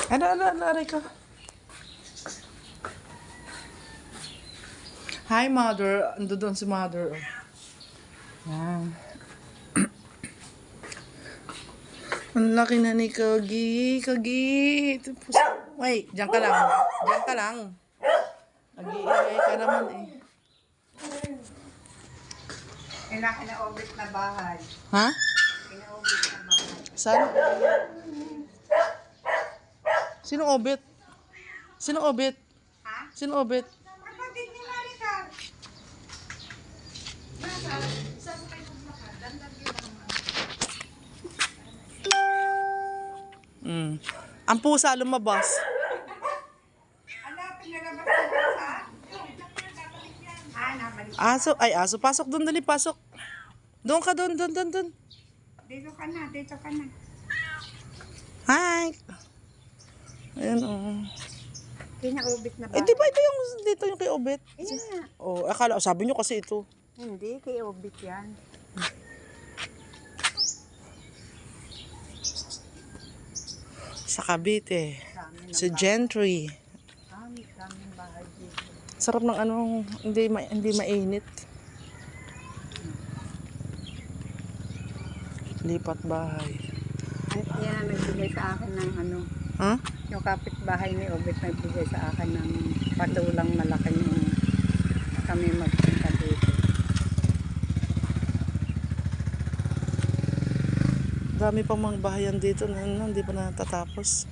Aray ka. Hi, mother. Ando doon si mother. Oh. Yan. Ang laki na ni Kagi. Kagi. Wait, diyan ka lang. Diyan ka lang. Nag-iingay ka naman eh. Inaobit na bahay. Ha? Inaobit na bahay. Saan? Sino obit? Sino obit? Ha? Sino obit? Kapatid ni Marika. Nasa? Saan kayo maglakad? Dandag yun naman. Ang pusa lumabas. Hanapin na labas ng pusa? Nabalik. Aso. Ay, aso. Pasok doon, dali. Pasok. Doon ka, doon. Dito ka na. Hi. Ayan, oh. Inaobit na bahay. Eh, di ba ito yung dito yung kay Obet? Yeah. Oh, akala, sabi nyo kasi ito. Hindi, kay Obit yan. Sa Cavite. Dami Sa Gentry. daming bahay dito. Sarap ng ano, hindi mainit. Lipat bahay. Yan ang nagbigay sa akin ng ano. Ha? Yung kapitbahay ni Obit nagbigay sa akin ng patulang malaki yung kami magpunta dito. Dami pang mga bahayan dito na hindi pa natatapos.